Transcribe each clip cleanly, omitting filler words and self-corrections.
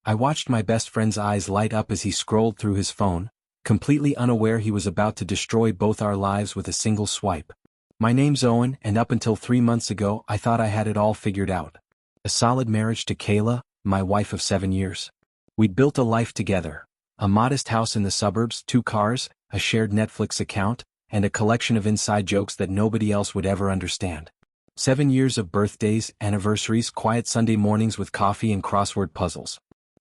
I watched my best friend's eyes light up as he scrolled through his phone, completely unaware he was about to destroy both our lives with a single swipe. My name's Owen, and up until 3 months ago I thought I had it all figured out. A solid marriage to Kayla, my wife of 7 years. We'd built a life together. A modest house in the suburbs, 2 cars, a shared Netflix account, and a collection of inside jokes that nobody else would ever understand. 7 years of birthdays, anniversaries, quiet Sunday mornings with coffee and crossword puzzles.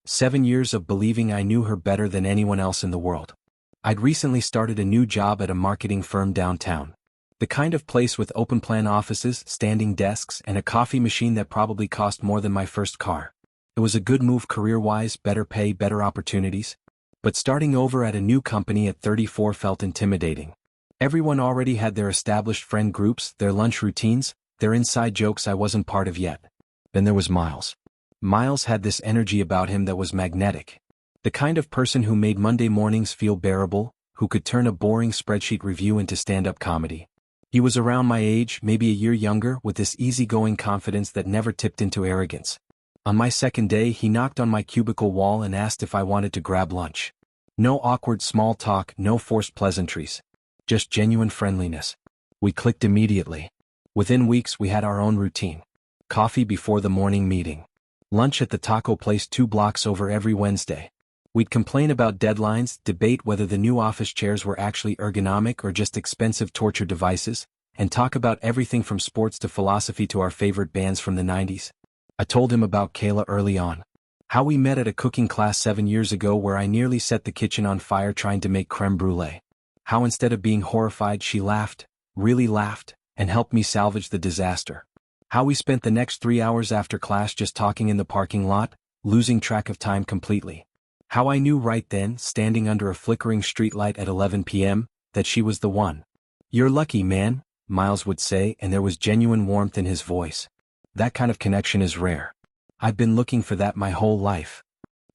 7 years of believing I knew her better than anyone else in the world. I'd recently started a new job at a marketing firm downtown. The kind of place with open-plan offices, standing desks, and a coffee machine that probably cost more than my first car. It was a good move career-wise, better pay, better opportunities. But starting over at a new company at 34 felt intimidating. Everyone already had their established friend groups, their lunch routines, their inside jokes I wasn't part of yet. Then there was Miles. Miles had this energy about him that was magnetic. The kind of person who made Monday mornings feel bearable, who could turn a boring spreadsheet review into stand-up comedy. He was around my age, maybe a year younger, with this easygoing confidence that never tipped into arrogance. On my second day, he knocked on my cubicle wall and asked if I wanted to grab lunch. No awkward small talk, no forced pleasantries. Just genuine friendliness. We clicked immediately. Within weeks we had our own routine. Coffee before the morning meeting. Lunch at the taco place 2 blocks over every Wednesday. We'd complain about deadlines, debate whether the new office chairs were actually ergonomic or just expensive torture devices, and talk about everything from sports to philosophy to our favorite bands from the 90s. I told him about Kayla early on. How we met at a cooking class 7 years ago where I nearly set the kitchen on fire trying to make creme brulee. How instead of being horrified she laughed, really laughed, and helped me salvage the disaster. How we spent the next 3 hours after class just talking in the parking lot, losing track of time completely. How I knew right then, standing under a flickering streetlight at 11 p.m., that she was the one. "You're lucky, man," Miles would say, and there was genuine warmth in his voice. That kind of connection is rare. I've been looking for that my whole life.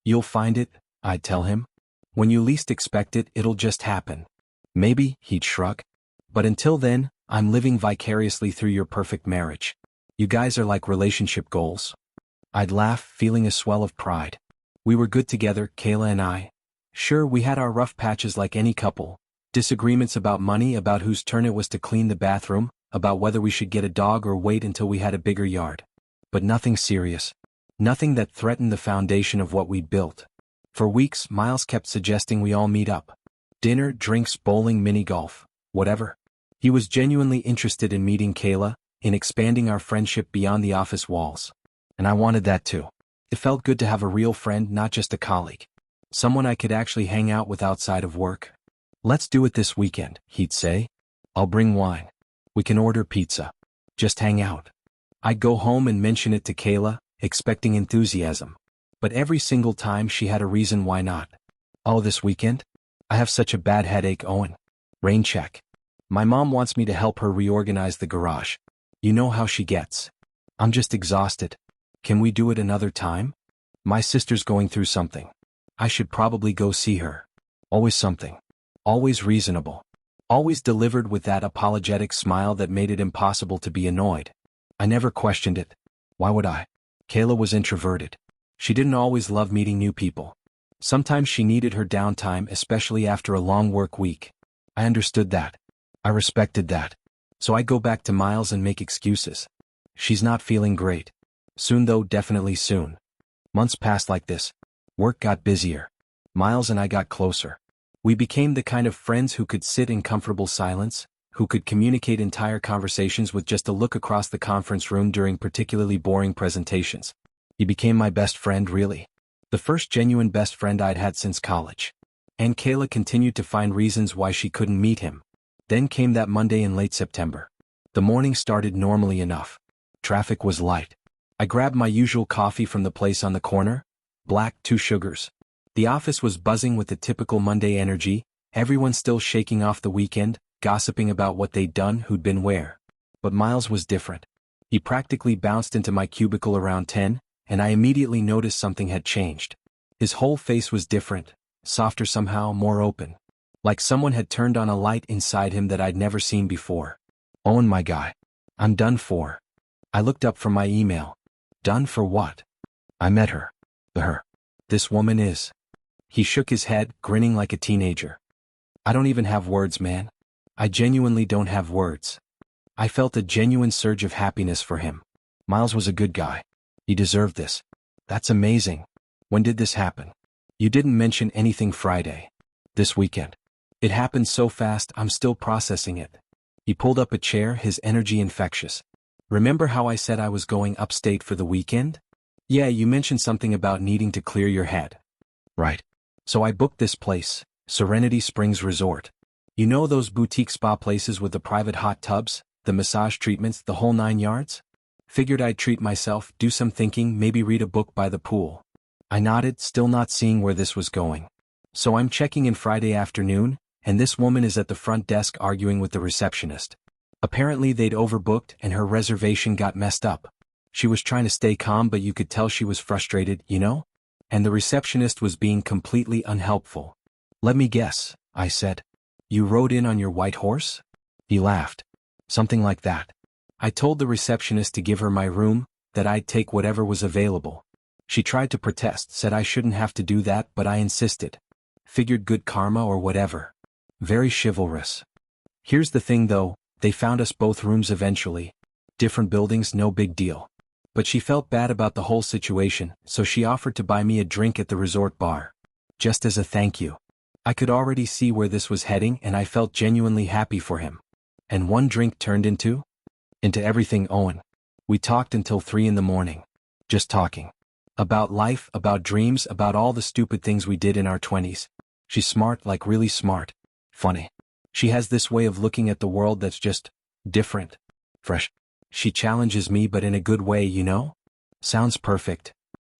"You'll find it," I'd tell him. "When you least expect it, it'll just happen." "Maybe," he'd shrug. "But until then, I'm living vicariously through your perfect marriage. You guys are like relationship goals." I'd laugh, feeling a swell of pride. We were good together, Kayla and I. Sure, we had our rough patches like any couple. Disagreements about money, about whose turn it was to clean the bathroom, about whether we should get a dog or wait until we had a bigger yard. But nothing serious. Nothing that threatened the foundation of what we'd built. For weeks, Miles kept suggesting we all meet up. Dinner, drinks, bowling, mini-golf, whatever. He was genuinely interested in meeting Kayla, in expanding our friendship beyond the office walls. And I wanted that too. It felt good to have a real friend, not just a colleague. Someone I could actually hang out with outside of work. "Let's do it this weekend," he'd say. "I'll bring wine. We can order pizza. Just hang out." I'd go home and mention it to Kayla, expecting enthusiasm. But every single time she had a reason why not. "Oh, this weekend? I have such a bad headache, Owen. Rain check. My mom wants me to help her reorganize the garage. You know how she gets. I'm just exhausted. Can we do it another time? My sister's going through something. I should probably go see her." Always something. Always reasonable. Always delivered with that apologetic smile that made it impossible to be annoyed. I never questioned it. Why would I? Kayla was introverted. She didn't always love meeting new people. Sometimes she needed her downtime, especially after a long work week. I understood that. I respected that. So I'd go back to Miles and make excuses. "She's not feeling great. Soon though, definitely soon." Months passed like this. Work got busier. Miles and I got closer. We became the kind of friends who could sit in comfortable silence, who could communicate entire conversations with just a look across the conference room during particularly boring presentations. He became my best friend, really. The first genuine best friend I'd had since college. And Kayla continued to find reasons why she couldn't meet him. Then came that Monday in late September. The morning started normally enough. Traffic was light. I grabbed my usual coffee from the place on the corner. Black, 2 sugars. The office was buzzing with the typical Monday energy, everyone still shaking off the weekend, gossiping about what they'd done, who'd been where. But Miles was different. He practically bounced into my cubicle around 10, and I immediately noticed something had changed. His whole face was different, softer somehow, more open. Like someone had turned on a light inside him that I'd never seen before. "Owen, my guy. I'm done for." I looked up from my email. Done for what? I met her. This woman is. He shook his head, grinning like a teenager. I don't even have words, man. I genuinely don't have words. I felt a genuine surge of happiness for him. Miles was a good guy. He deserved this. That's amazing. When did this happen? You didn't mention anything Friday. This weekend. It happened so fast, I'm still processing it. He pulled up a chair, his energy infectious. Remember how I said I was going upstate for the weekend? Yeah, you mentioned something about needing to clear your head. Right. So I booked this place, Serenity Springs Resort. You know those boutique spa places with the private hot tubs, the massage treatments, the whole 9 yards? Figured I'd treat myself, do some thinking, maybe read a book by the pool. I nodded, still not seeing where this was going. So I'm checking in Friday afternoon, and this woman is at the front desk arguing with the receptionist. Apparently they'd overbooked and her reservation got messed up. She was trying to stay calm, but you could tell she was frustrated, you know? And the receptionist was being completely unhelpful. Let me guess, I said. You rode in on your white horse? He laughed. Something like that. I told the receptionist to give her my room, that I'd take whatever was available. She tried to protest, said I shouldn't have to do that, but I insisted. Figured good karma or whatever. Very chivalrous. Here's the thing though, they found us both rooms eventually. Different buildings, no big deal. But she felt bad about the whole situation, so she offered to buy me a drink at the resort bar. Just as a thank you. I could already see where this was heading and I felt genuinely happy for him. And one drink turned into everything, Owen. We talked until 3 in the morning. Just talking. About life, about dreams, about all the stupid things we did in our 20s. She's smart, like really smart. Funny. She has this way of looking at the world that's just different. Fresh. She challenges me, but in a good way, you know? Sounds perfect.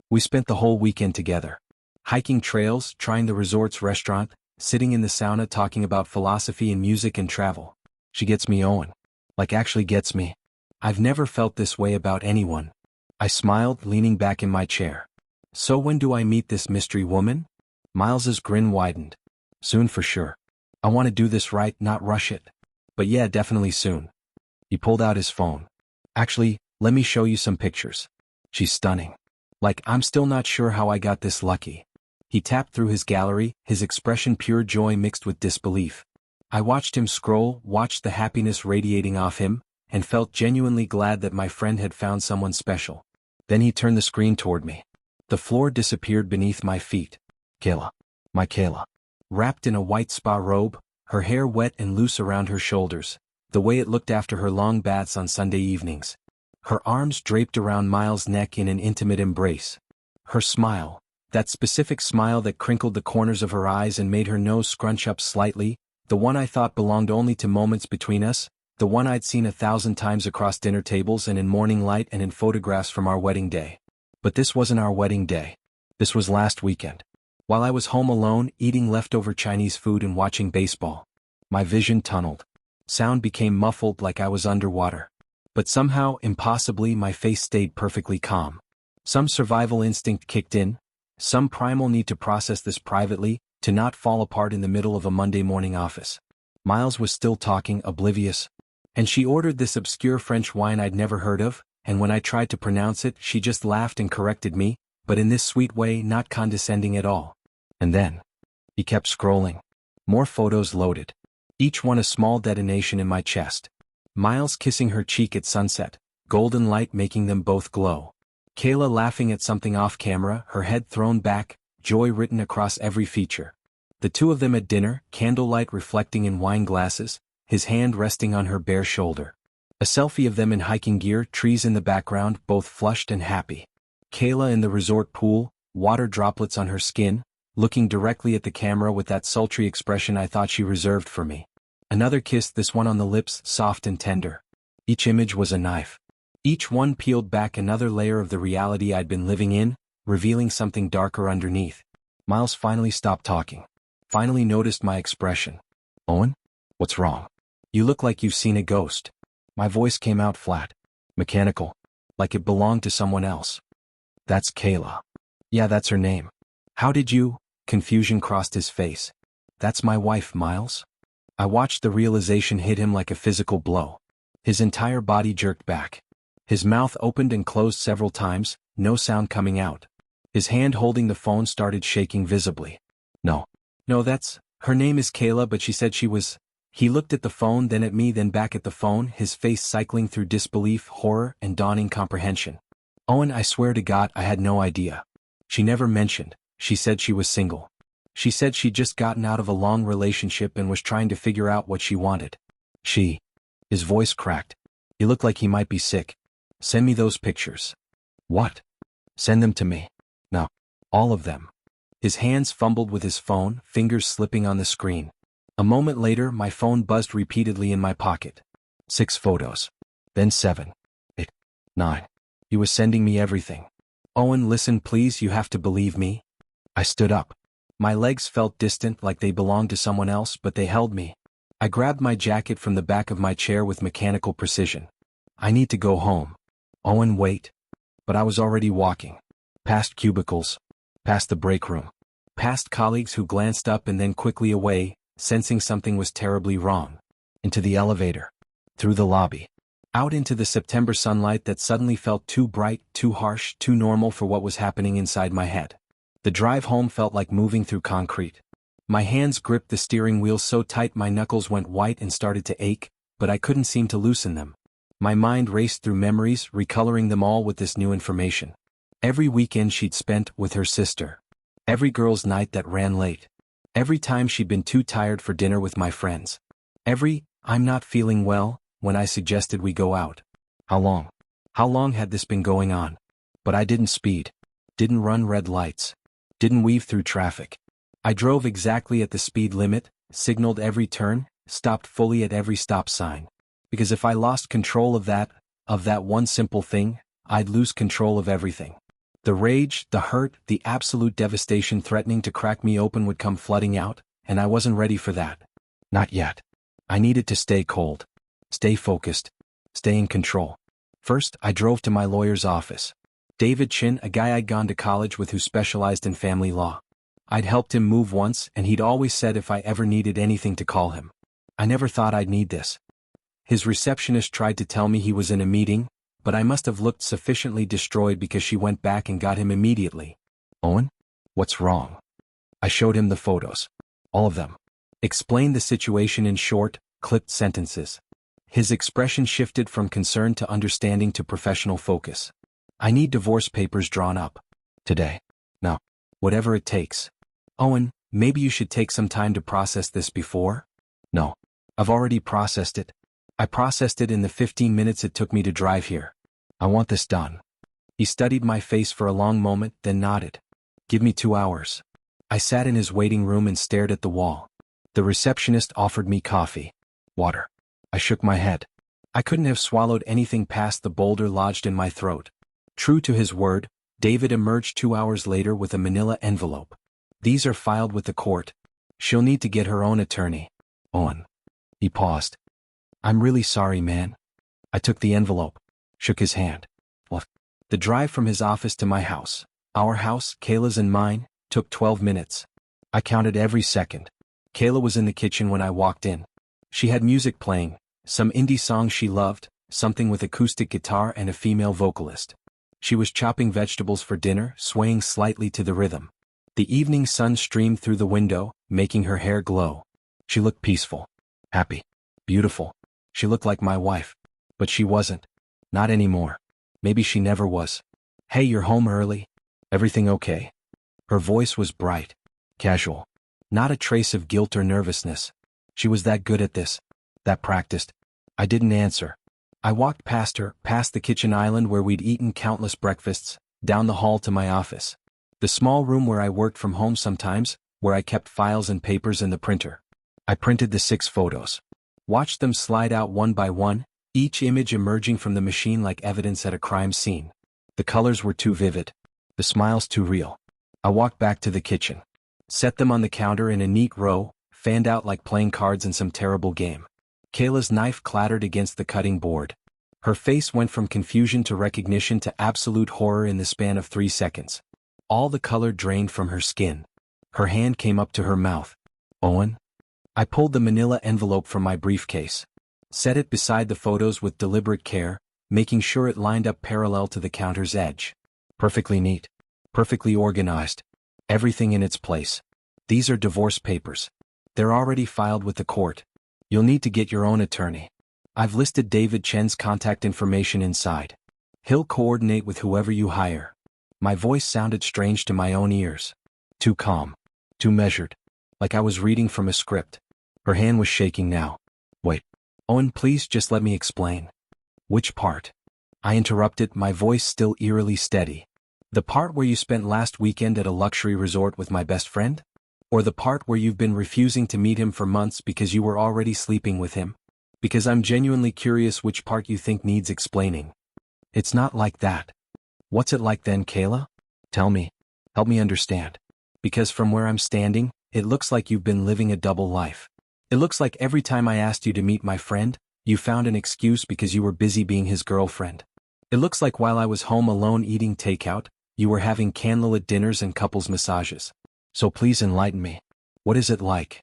We spent the whole weekend together. Hiking trails, trying the resort's restaurant, sitting in the sauna talking about philosophy and music and travel. She gets me, Owen. Like actually gets me. I've never felt this way about anyone. I smiled, leaning back in my chair. So when do I meet this mystery woman? Miles's grin widened. Soon for sure. I want to do this right, not rush it. But yeah, definitely soon. He pulled out his phone. Actually, let me show you some pictures. She's stunning. Like, I'm still not sure how I got this lucky. He tapped through his gallery, his expression pure joy mixed with disbelief. I watched him scroll, watched the happiness radiating off him, and felt genuinely glad that my friend had found someone special. Then he turned the screen toward me. The floor disappeared beneath my feet. Kayla. My Kayla. Wrapped in a white spa robe, her hair wet and loose around her shoulders, the way it looked after her long baths on Sunday evenings. Her arms draped around Miles' neck in an intimate embrace. Her smile, that specific smile that crinkled the corners of her eyes and made her nose scrunch up slightly, the one I thought belonged only to moments between us, the one I'd seen 1,000 times across dinner tables and in morning light and in photographs from our wedding day. But this wasn't our wedding day. This was last weekend. While I was home alone, eating leftover Chinese food and watching baseball. My vision tunneled. Sound became muffled like I was underwater. But somehow, impossibly, my face stayed perfectly calm. Some survival instinct kicked in, some primal need to process this privately, to not fall apart in the middle of a Monday morning office. Miles was still talking, oblivious. And she ordered this obscure French wine I'd never heard of, and when I tried to pronounce it, she just laughed and corrected me, but in this sweet way, not condescending at all. And then, he kept scrolling. More photos loaded. Each one a small detonation in my chest. Miles kissing her cheek at sunset, golden light making them both glow. Kayla laughing at something off camera, her head thrown back, joy written across every feature. The two of them at dinner, candlelight reflecting in wine glasses, his hand resting on her bare shoulder. A selfie of them in hiking gear, trees in the background, both flushed and happy. Kayla in the resort pool, water droplets on her skin, looking directly at the camera with that sultry expression I thought she reserved for me. Another kiss, this one on the lips, soft and tender. Each image was a knife. Each one peeled back another layer of the reality I'd been living in, revealing something darker underneath. Miles finally stopped talking. Finally noticed my expression. Owen? What's wrong? You look like you've seen a ghost. My voice came out flat. Mechanical. Like it belonged to someone else. That's Kayla. Yeah, that's her name. How did you? Confusion crossed his face. That's my wife, Miles. I watched the realization hit him like a physical blow. His entire body jerked back. His mouth opened and closed several times, no sound coming out. His hand holding the phone started shaking visibly. No. No, her name is Kayla, but she said she was. He looked at the phone, then at me, then back at the phone, his face cycling through disbelief, horror, and dawning comprehension. Owen, I swear to God, I had no idea. She never mentioned. She said she was single. She said she'd just gotten out of a long relationship and was trying to figure out what she wanted. His voice cracked. He looked like he might be sick. Send me those pictures. What? Send them to me. No. All of them. His hands fumbled with his phone, fingers slipping on the screen. A moment later, my phone buzzed repeatedly in my pocket. 6 photos. Then 7. 8. 9. He was sending me everything. Owen, listen please, you have to believe me. I stood up. My legs felt distant, like they belonged to someone else, but they held me. I grabbed my jacket from the back of my chair with mechanical precision. I need to go home. Owen, wait. But I was already walking. Past cubicles. Past the break room. Past colleagues who glanced up and then quickly away, sensing something was terribly wrong. Into the elevator. Through the lobby. Out into the September sunlight that suddenly felt too bright, too harsh, too normal for what was happening inside my head. The drive home felt like moving through concrete. My hands gripped the steering wheel so tight my knuckles went white and started to ache, but I couldn't seem to loosen them. My mind raced through memories, recoloring them all with this new information. Every weekend she'd spent with her sister. Every girls' night that ran late. Every time she'd been too tired for dinner with my friends. Every, I'm not feeling well, when I suggested we go out. How long? How long had this been going on? But I didn't speed. Didn't run red lights. Didn't weave through traffic. I drove exactly at the speed limit, signaled every turn, stopped fully at every stop sign. Because if I lost control of that one simple thing, I'd lose control of everything. The rage, the hurt, the absolute devastation threatening to crack me open would come flooding out, and I wasn't ready for that. Not yet. I needed to stay cold. Stay focused. Stay in control. First, I drove to my lawyer's office. David Chin, a guy I'd gone to college with who specialized in family law. I'd helped him move once, and he'd always said if I ever needed anything to call him. I never thought I'd need this. His receptionist tried to tell me he was in a meeting, but I must have looked sufficiently destroyed because she went back and got him immediately. Owen? What's wrong? I showed him the photos. All of them. Explained the situation in short, clipped sentences. His expression shifted from concern to understanding to professional focus. I need divorce papers drawn up. Today. No. Whatever it takes. Owen, maybe you should take some time to process this before? No. I've already processed it. I processed it in the 15 minutes it took me to drive here. I want this done. He studied my face for a long moment, then nodded. Give me 2 hours. I sat in his waiting room and stared at the wall. The receptionist offered me coffee. Water. I shook my head. I couldn't have swallowed anything past the boulder lodged in my throat. True to his word, David emerged 2 hours later with a manila envelope. These are filed with the court. She'll need to get her own attorney. Owen. He paused. I'm really sorry, man. I took the envelope. Shook his hand. What? The drive from his office to my house, our house, Kayla's and mine, took 12 minutes. I counted every second. Kayla was in the kitchen when I walked in. She had music playing, some indie songs she loved, something with acoustic guitar and a female vocalist. She was chopping vegetables for dinner, swaying slightly to the rhythm. The evening sun streamed through the window, making her hair glow. She looked peaceful. Happy. Beautiful. She looked like my wife. But she wasn't. Not anymore. Maybe she never was. Hey, you're home early? Everything okay? Her voice was bright. Casual. Not a trace of guilt or nervousness. She was that good at this. That practiced. I didn't answer. I walked past her, past the kitchen island where we'd eaten countless breakfasts, down the hall to my office. The small room where I worked from home sometimes, where I kept files and papers in the printer. I printed the 6 photos. Watched them slide out one by one, each image emerging from the machine like evidence at a crime scene. The colors were too vivid. The smiles too real. I walked back to the kitchen. Set them on the counter in a neat row, fanned out like playing cards in some terrible game. Kayla's knife clattered against the cutting board. Her face went from confusion to recognition to absolute horror in the span of 3 seconds. All the color drained from her skin. Her hand came up to her mouth. Owen? I pulled the manila envelope from my briefcase. Set it beside the photos with deliberate care, making sure it lined up parallel to the counter's edge. Perfectly neat. Perfectly organized. Everything in its place. These are divorce papers. They're already filed with the court. You'll need to get your own attorney. I've listed David Chen's contact information inside. He'll coordinate with whoever you hire. My voice sounded strange to my own ears. Too calm. Too measured. Like I was reading from a script. Her hand was shaking now. Wait. Owen, please just let me explain. Which part? I interrupted, my voice still eerily steady. The part where you spent last weekend at a luxury resort with my best friend? Or the part where you've been refusing to meet him for months because you were already sleeping with him? Because I'm genuinely curious which part you think needs explaining. It's not like that. What's it like then, Kayla? Tell me. Help me understand. Because from where I'm standing, it looks like you've been living a double life. It looks like every time I asked you to meet my friend, you found an excuse because you were busy being his girlfriend. It looks like while I was home alone eating takeout, you were having candlelit dinners and couples massages. So please enlighten me. What is it like?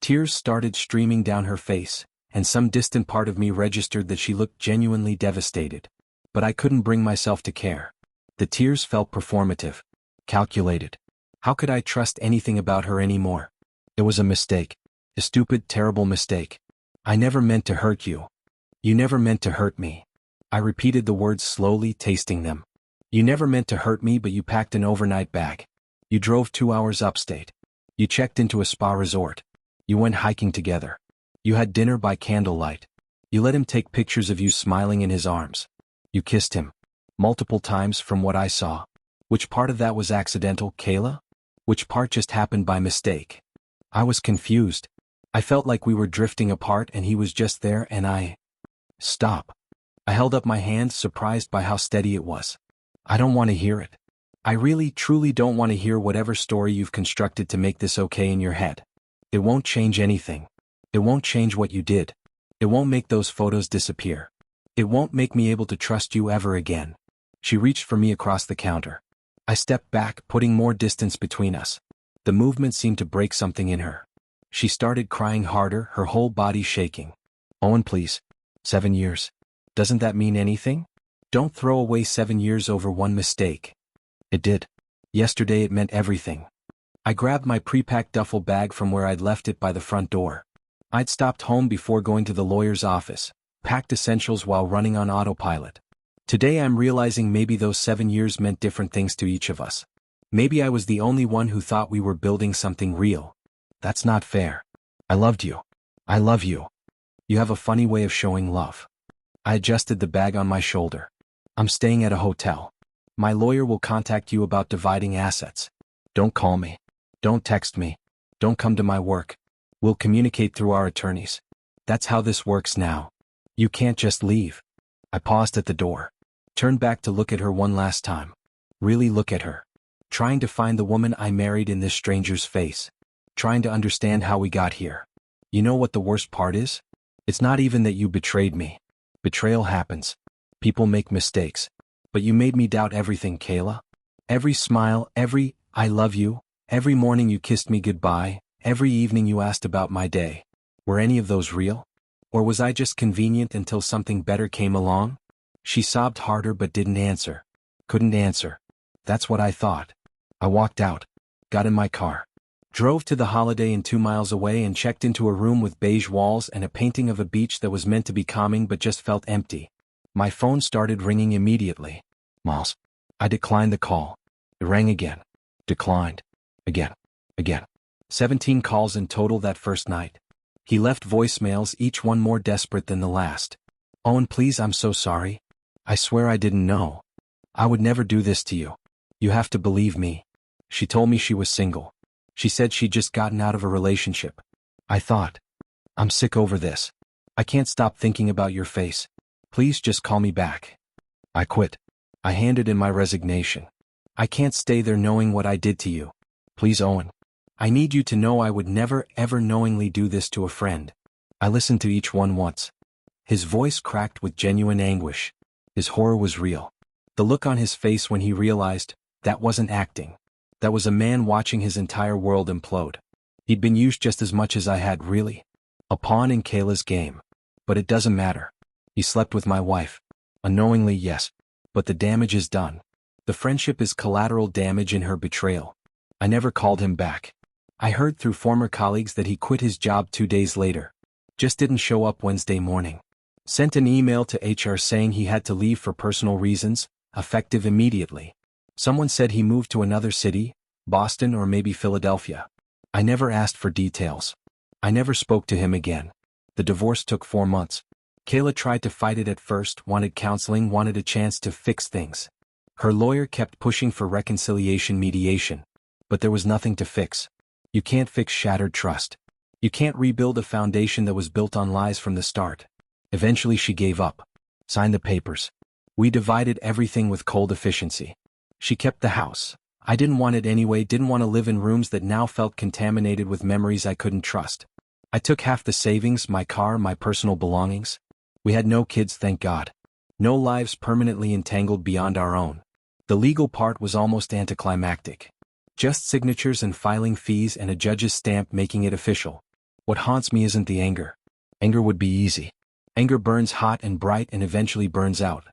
Tears started streaming down her face, and some distant part of me registered that she looked genuinely devastated. But I couldn't bring myself to care. The tears felt performative, calculated. How could I trust anything about her anymore? It was a mistake. A stupid, terrible mistake. I never meant to hurt you. You never meant to hurt me. I repeated the words slowly, tasting them. You never meant to hurt me, but you packed an overnight bag. You drove 2 hours upstate. You checked into a spa resort. You went hiking together. You had dinner by candlelight. You let him take pictures of you smiling in his arms. You kissed him. Multiple times from what I saw. Which part of that was accidental, Kayla? Which part just happened by mistake? I was confused. I felt like we were drifting apart and he was just there and I... Stop. I held up my hand, surprised by how steady it was. I don't want to hear it. I really, truly don't want to hear whatever story you've constructed to make this okay in your head. It won't change anything. It won't change what you did. It won't make those photos disappear. It won't make me able to trust you ever again. She reached for me across the counter. I stepped back, putting more distance between us. The movement seemed to break something in her. She started crying harder, her whole body shaking. Owen, please. 7 years. Doesn't that mean anything? Don't throw away 7 years over one mistake. It did. Yesterday it meant everything. I grabbed my pre-packed duffel bag from where I'd left it by the front door. I'd stopped home before going to the lawyer's office, packed essentials while running on autopilot. Today I'm realizing maybe those 7 years meant different things to each of us. Maybe I was the only one who thought we were building something real. That's not fair. I loved you. I love you. You have a funny way of showing love. I adjusted the bag on my shoulder. I'm staying at a hotel. My lawyer will contact you about dividing assets. Don't call me. Don't text me. Don't come to my work. We'll communicate through our attorneys. That's how this works now. You can't just leave. I paused at the door. Turned back to look at her one last time. Really look at her. Trying to find the woman I married in this stranger's face. Trying to understand how we got here. You know what the worst part is? It's not even that you betrayed me. Betrayal happens. People make mistakes. But you made me doubt everything, Kayla. Every smile, every I love you, every morning you kissed me goodbye, every evening you asked about my day. Were any of those real? Or was I just convenient until something better came along? She sobbed harder but didn't answer. Couldn't answer. That's what I thought. I walked out. Got in my car. Drove to the Holiday Inn 2 miles away and checked into a room with beige walls and a painting of a beach that was meant to be calming but just felt empty. My phone started ringing immediately. Miles. I declined the call. It rang again. Declined. Again. 17 calls in total that first night. He left voicemails, each one more desperate than the last. Owen, please, I'm so sorry. I swear I didn't know. I would never do this to you. You have to believe me. She told me she was single. She said she'd just gotten out of a relationship. I thought, I'm sick over this. I can't stop thinking about your face. Please just call me back. I quit. I handed in my resignation. I can't stay there knowing what I did to you. Please, Owen. I need you to know I would never, ever knowingly do this to a friend. I listened to each one once. His voice cracked with genuine anguish. His horror was real. The look on his face when he realized, that wasn't acting. That was a man watching his entire world implode. He'd been used just as much as I had, really. A pawn in Kayla's game. But it doesn't matter. He slept with my wife. Unknowingly, yes. But the damage is done. The friendship is collateral damage in her betrayal. I never called him back. I heard through former colleagues that he quit his job 2 days later. Just didn't show up Wednesday morning. Sent an email to HR saying he had to leave for personal reasons, effective immediately. Someone said he moved to another city, Boston or maybe Philadelphia. I never asked for details. I never spoke to him again. The divorce took 4 months. Kayla tried to fight it at first, wanted counseling, wanted a chance to fix things. Her lawyer kept pushing for reconciliation mediation. But there was nothing to fix. You can't fix shattered trust. You can't rebuild a foundation that was built on lies from the start. Eventually she gave up. Signed the papers. We divided everything with cold efficiency. She kept the house. I didn't want it anyway, didn't want to live in rooms that now felt contaminated with memories I couldn't trust. I took half the savings, my car, my personal belongings. We had no kids, thank God. No lives permanently entangled beyond our own. The legal part was almost anticlimactic. Just signatures and filing fees and a judge's stamp making it official. What haunts me isn't the anger. Anger would be easy. Anger burns hot and bright and eventually burns out.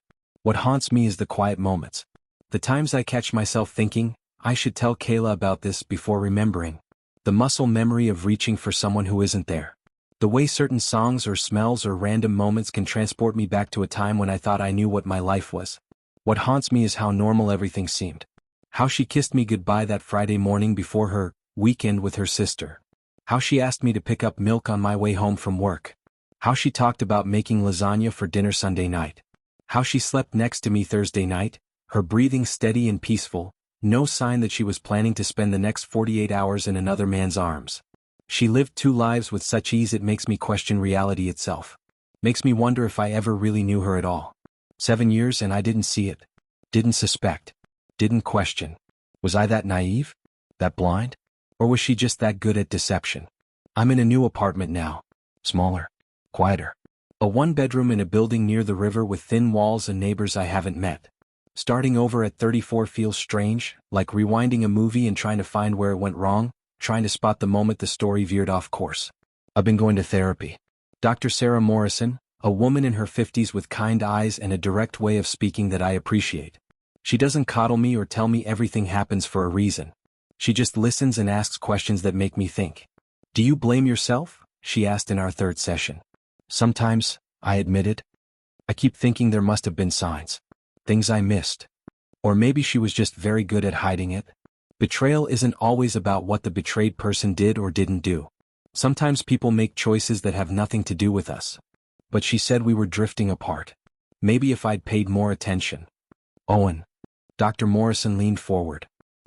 What haunts me is the quiet moments. The times I catch myself thinking, I should tell Kayla about this before remembering. The muscle memory of reaching for someone who isn't there. The way certain songs or smells or random moments can transport me back to a time when I thought I knew what my life was. What haunts me is how normal everything seemed. How she kissed me goodbye that Friday morning before her weekend with her sister. How she asked me to pick up milk on my way home from work. How she talked about making lasagna for dinner Sunday night. How she slept next to me Thursday night, her breathing steady and peaceful, no sign that she was planning to spend the next 48 hours in another man's arms. She lived 2 lives with such ease it makes me question reality itself. Makes me wonder if I ever really knew her at all. 7 years and I didn't see it. Didn't suspect. Didn't question. Was I that naive? That blind? Or was she just that good at deception? I'm in a new apartment now. Smaller. Quieter. A 1-bedroom in a building near the river with thin walls and neighbors I haven't met. Starting over at 34 feels strange, like rewinding a movie and trying to find where it went wrong, trying to spot the moment the story veered off course. I've been going to therapy. Dr. Sarah Morrison, a woman in her 50s with kind eyes and a direct way of speaking that I appreciate. She doesn't coddle me or tell me everything happens for a reason. She just listens and asks questions that make me think. Do you blame yourself? She asked in our 3rd session. Sometimes, I admitted. I keep thinking there must have been signs. Things I missed. Or maybe she was just very good at hiding it. Betrayal isn't always about what the betrayed person did or didn't do. Sometimes people make choices that have nothing to do with us. But she said we were drifting apart. Maybe if I'd paid more attention. Owen. Dr. Morrison leaned forward.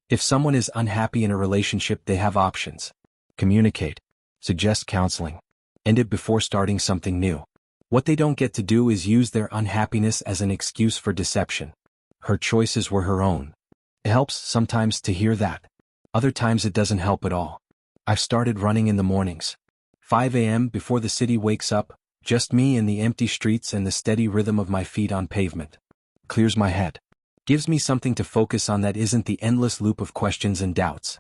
If someone is unhappy in a relationship, they have options. Communicate. Suggest counseling. End it before starting something new. What they don't get to do is use their unhappiness as an excuse for deception. Her choices were her own. It helps sometimes to hear that. Other times it doesn't help at all. I've started running in the mornings. 5 a.m. before the city wakes up, just me and the empty streets and the steady rhythm of my feet on pavement. Clears my head. Gives me something to focus on that isn't the endless loop of questions and doubts.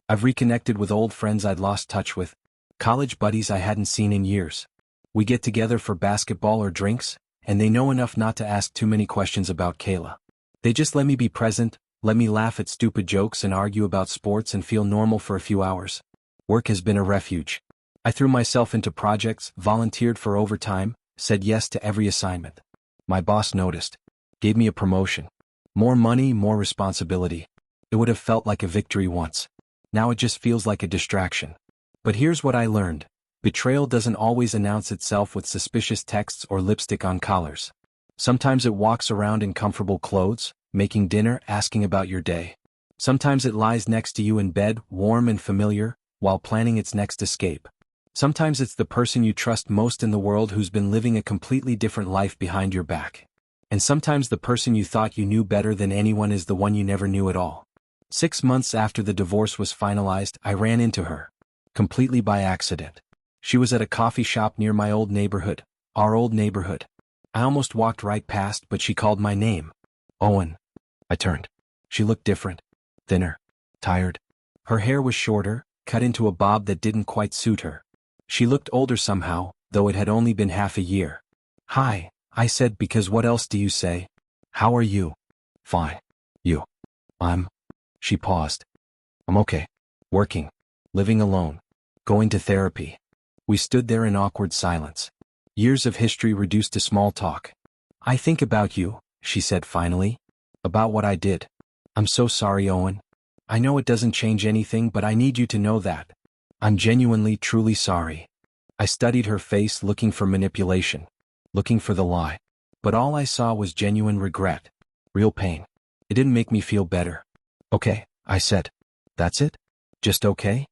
I've reconnected with old friends I'd lost touch with. College buddies I hadn't seen in years. We get together for basketball or drinks, and they know enough not to ask too many questions about Kayla. They just let me be present, let me laugh at stupid jokes and argue about sports and feel normal for a few hours. Work has been a refuge. I threw myself into projects, volunteered for overtime, said yes to every assignment. My boss noticed. Gave me a promotion. More money, more responsibility. It would have felt like a victory once. Now it just feels like a distraction. But here's what I learned. Betrayal doesn't always announce itself with suspicious texts or lipstick on collars. Sometimes it walks around in comfortable clothes, making dinner, asking about your day. Sometimes it lies next to you in bed, warm and familiar, while planning its next escape. Sometimes it's the person you trust most in the world who's been living a completely different life behind your back. And sometimes the person you thought you knew better than anyone is the one you never knew at all. 6 months after the divorce was finalized, I ran into her. Completely by accident. She was at a coffee shop near my old neighborhood, our old neighborhood. I almost walked right past, but she called my name. Owen. I turned. She looked different. Thinner. Tired. Her hair was shorter, cut into a bob that didn't quite suit her. She looked older somehow, though it had only been half a year. Hi, I said, because what else do you say? How are you? Fine. You. She paused. I'm okay. Working. Living alone. Going to therapy. We stood there in awkward silence. Years of history reduced to small talk. I think about you, she said finally. About what I did. I'm so sorry, Owen. I know it doesn't change anything, but I need you to know that. I'm genuinely, truly sorry. I studied her face, looking for manipulation. Looking for the lie. But all I saw was genuine regret. Real pain. It didn't make me feel better. Okay, I said. That's it? Just okay?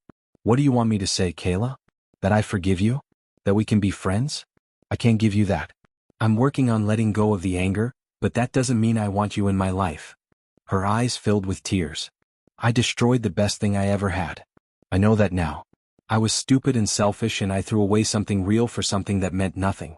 What do you want me to say, Kayla? That I forgive you? That we can be friends? I can't give you that. I'm working on letting go of the anger, but that doesn't mean I want you in my life. Her eyes filled with tears. I destroyed the best thing I ever had. I know that now. I was stupid and selfish, and I threw away something real for something that meant nothing.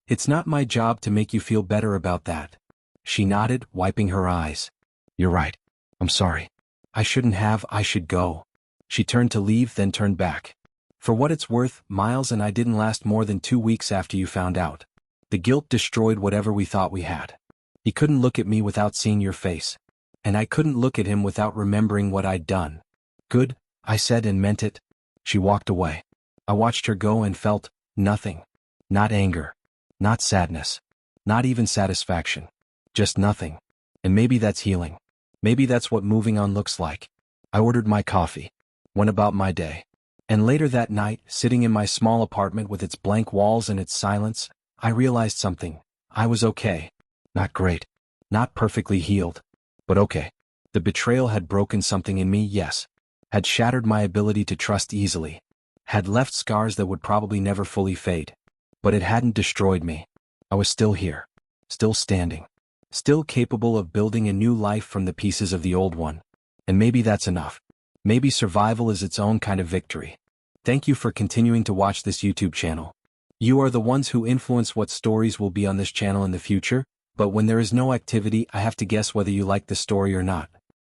It's not my job to make you feel better about that. She nodded, wiping her eyes. You're right. I'm sorry. I should go. She turned to leave, then turned back. For what it's worth, Miles and I didn't last more than 2 weeks after you found out. The guilt destroyed whatever we thought we had. He couldn't look at me without seeing your face. And I couldn't look at him without remembering what I'd done. Good, I said, and meant it. She walked away. I watched her go and felt nothing. Not anger. Not sadness. Not even satisfaction. Just nothing. And maybe that's healing. Maybe that's what moving on looks like. I ordered my coffee. Went about my day. And later that night, sitting in my small apartment with its blank walls and its silence, I realized something. I was okay. Not great. Not perfectly healed. But okay. The betrayal had broken something in me, yes. Had shattered my ability to trust easily. Had left scars that would probably never fully fade. But it hadn't destroyed me. I was still here. Still standing. Still capable of building a new life from the pieces of the old one. And maybe that's enough. Maybe survival is its own kind of victory. Thank you for continuing to watch this YouTube channel. You are the ones who influence what stories will be on this channel in the future, but when there is no activity, I have to guess whether you like the story or not.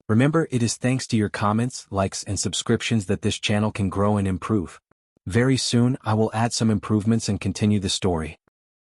Remember, it is thanks to your comments, likes, and subscriptions that this channel can grow and improve. Very soon, I will add some improvements and continue the story.